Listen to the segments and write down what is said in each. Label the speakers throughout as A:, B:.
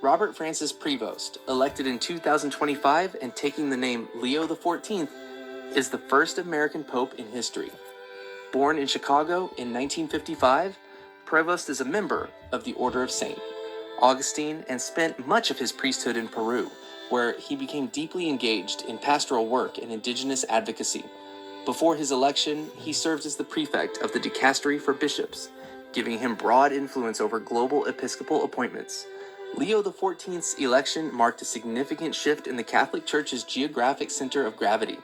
A: Robert Francis Prevost, elected in 2025 and taking the name Leo XIV, is the first American pope in history. Born in Chicago in 1955, Prevost is a member of the Order of St. Augustine and spent much of his priesthood in Peru, where he became deeply engaged in pastoral work and indigenous advocacy. Before his election, he served as the prefect of the Dicastery for Bishops, giving him broad influence over global episcopal appointments. Leo XIV's election marked a significant shift in the Catholic Church's geographic center of gravity.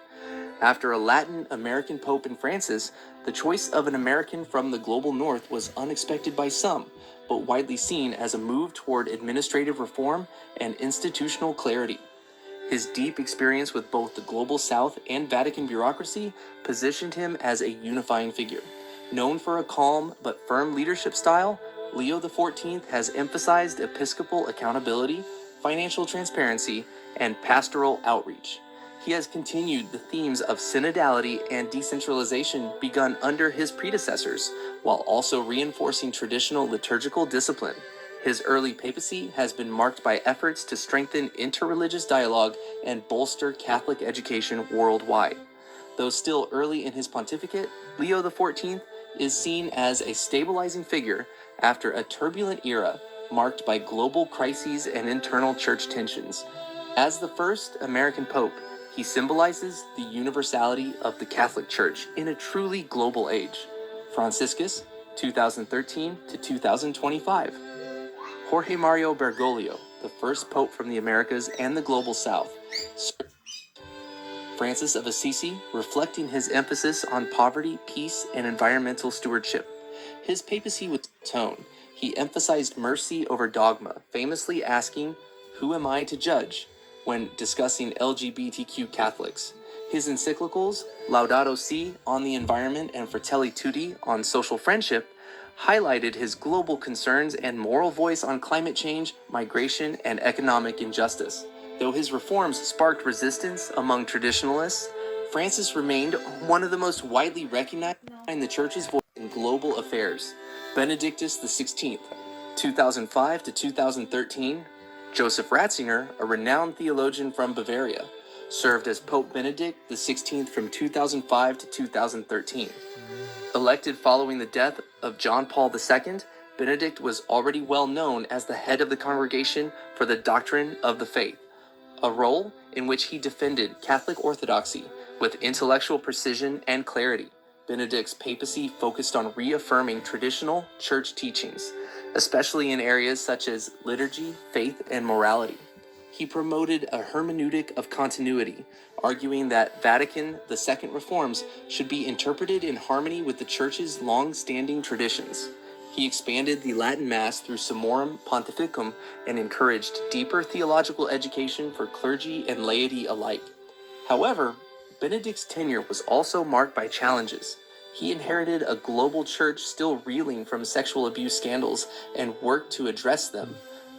A: After a Latin American pope in Francis, the choice of an American from the global north was unexpected by some, but widely seen as a move toward administrative reform and institutional clarity. His deep experience with both the global south and Vatican bureaucracy positioned him as a unifying figure. Known for a calm but firm leadership style, Leo XIV has emphasized episcopal accountability, financial transparency, and pastoral outreach. He has continued the themes of synodality and decentralization begun under his predecessors, while also reinforcing traditional liturgical discipline. His early papacy has been marked by efforts to strengthen interreligious dialogue and bolster Catholic education worldwide. Though still early in his pontificate, Leo XIV is seen as a stabilizing figure after a turbulent era marked by global crises and internal church tensions. As the first American pope, he symbolizes the universality of the Catholic Church in a truly global age. Franciscus, 2013 to 2025. Jorge Mario Bergoglio, the first pope from the Americas and the global south. Francis of Assisi, reflecting his emphasis on poverty, peace, and environmental stewardship. His papacy was tone. He emphasized mercy over dogma, famously asking, "Who am I to judge?" when discussing LGBTQ Catholics. His encyclicals, Laudato Si on the environment and Fratelli Tutti on social friendship, highlighted his global concerns and moral voice on climate change, migration, and economic injustice. Though his reforms sparked resistance among traditionalists, Francis remained one of the most widely recognized in the Church's voice in global affairs. Benedictus XVI, 2005 to 2013. Joseph Ratzinger, a renowned theologian from Bavaria, served as Pope Benedict XVI from 2005 to 2013. Elected following the death of John Paul II, Benedict was already well known as the head of the Congregation for the Doctrine of the Faith, a role in which he defended Catholic orthodoxy with intellectual precision and clarity. Benedict's papacy focused on reaffirming traditional church teachings, especially in areas such as liturgy, faith, and morality. He promoted a hermeneutic of continuity, arguing that Vatican II reforms should be interpreted in harmony with the Church's long-standing traditions. He expanded the Latin Mass through Summorum Pontificum and encouraged deeper theological education for clergy and laity alike. However, Benedict's tenure was also marked by challenges. He inherited a global church still reeling from sexual abuse scandals and worked to address them,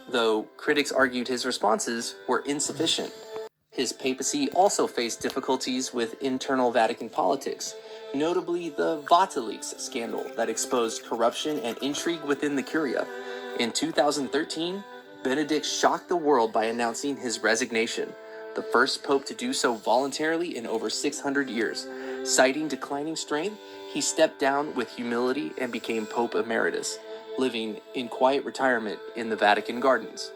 A: though critics argued his responses were insufficient. His papacy also faced difficulties with internal Vatican politics, notably the VatiLeaks scandal that exposed corruption and intrigue within the Curia. In 2013, Benedict shocked the world by announcing his resignation, the first pope to do so voluntarily in over 600 years. Citing declining strength, he stepped down with humility and became Pope Emeritus, living in quiet retirement in the Vatican gardens.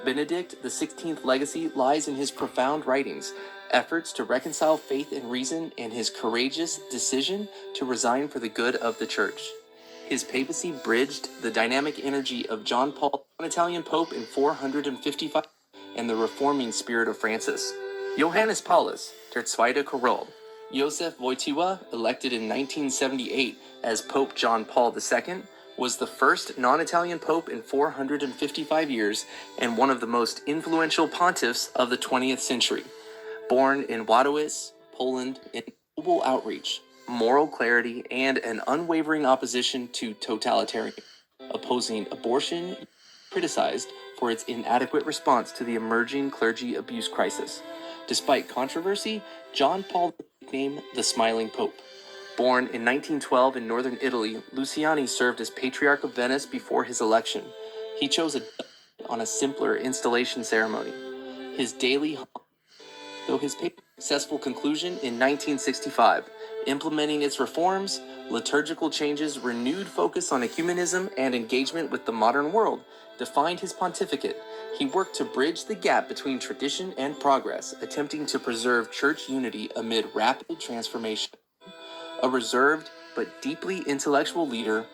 A: Benedict XVI's legacy lies in his profound writings, efforts to reconcile faith and reason, and his courageous decision to resign for the good of the Church. His papacy bridged the dynamic energy of John Paul, an Italian pope in 455, and the reforming spirit of Francis. Johannes Paulus, der Zweite Kyrol. Joseph Wojtyła, elected in 1978 as Pope John Paul II, was the first non-Italian pope in 455 years and one of the most influential pontiffs of the 20th century. Born in Wadowice, Poland, in global outreach, moral clarity, and an unwavering opposition to totalitarianism, opposing abortion, criticized for its inadequate response to the emerging clergy abuse crisis. Despite controversy, John Paul was nicknamed the Smiling Pope. Born in 1912 in northern Italy, Luciani served as Patriarch of Venice before his election. He chose a on a simpler installation ceremony. His daily, though his paper's successful conclusion in 1965, implementing its reforms, liturgical changes, renewed focus on ecumenism, and engagement with the modern world, defined his pontificate. He worked to bridge the gap between tradition and progress, attempting to preserve church unity amid rapid transformation. A reserved but deeply intellectual leader,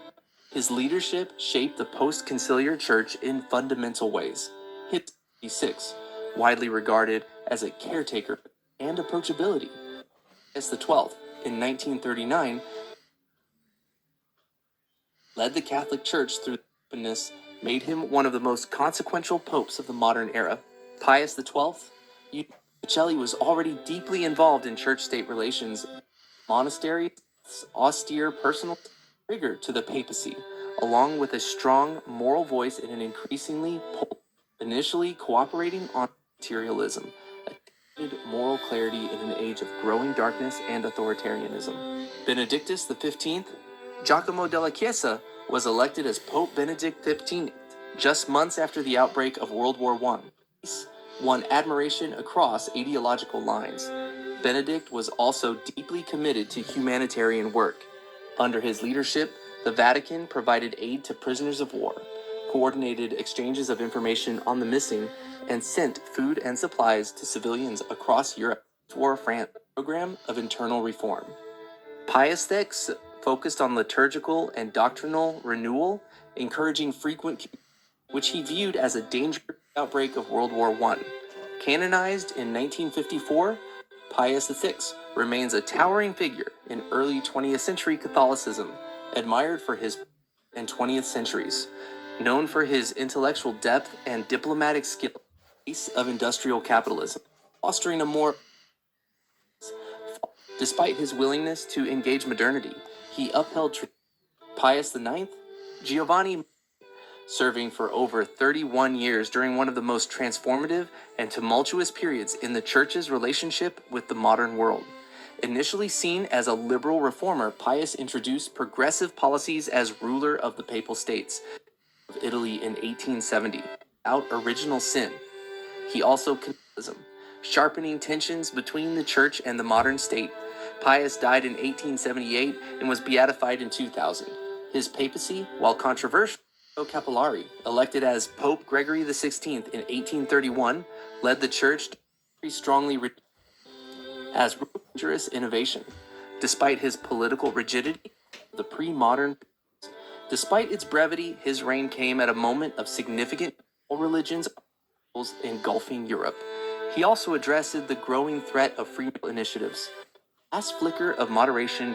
A: his leadership shaped the post-conciliar church in fundamental ways. His 6, widely regarded as a caretaker and approachability. Pius XII, in 1939, led the Catholic Church through openness, made him one of the most consequential popes of the modern era. Pius XII, Pacelli was already deeply involved in church-state relations. Monasteries, austere personal rigor to the papacy, along with a strong moral voice and an increasingly initially cooperating on materialism, attempted moral clarity in an age of growing darkness and authoritarianism. Benedictus XV, Giacomo della Chiesa, was elected as Pope Benedict XV just months after the outbreak of World War I. Won admiration across ideological lines. Benedict was also deeply committed to humanitarian work. Under his leadership, the Vatican provided aid to prisoners of war, coordinated exchanges of information on the missing, and sent food and supplies to civilians across Europe for France program of internal reform. Pius VI focused on liturgical and doctrinal renewal, encouraging frequent, which he viewed as a dangerous outbreak of World War I. Canonized in 1954, Pius VI remains a towering figure in early 20th century Catholicism, admired for his and 20th centuries, known for his intellectual depth and diplomatic skill in the face of industrial capitalism, fostering a more. Despite his willingness to engage modernity, he upheld Pius IX, Giovanni, serving for over 31 years during one of the most transformative and tumultuous periods in the Church's relationship with the modern world. Initially seen as a liberal reformer, Pius introduced progressive policies as ruler of the Papal States of Italy in 1870, without original sin. He also sharpening tensions between the Church and the modern state. Pius died in 1878 and was beatified in 2000. His papacy, while controversial, Capillari, elected as Pope Gregory XVI in 1831, led the Church to strongly as rigorous innovation. Despite his political rigidity, the pre-modern, despite its brevity, his reign came at a moment of significant religions engulfing Europe. He also addressed the growing threat of free initiatives. Last flicker of moderation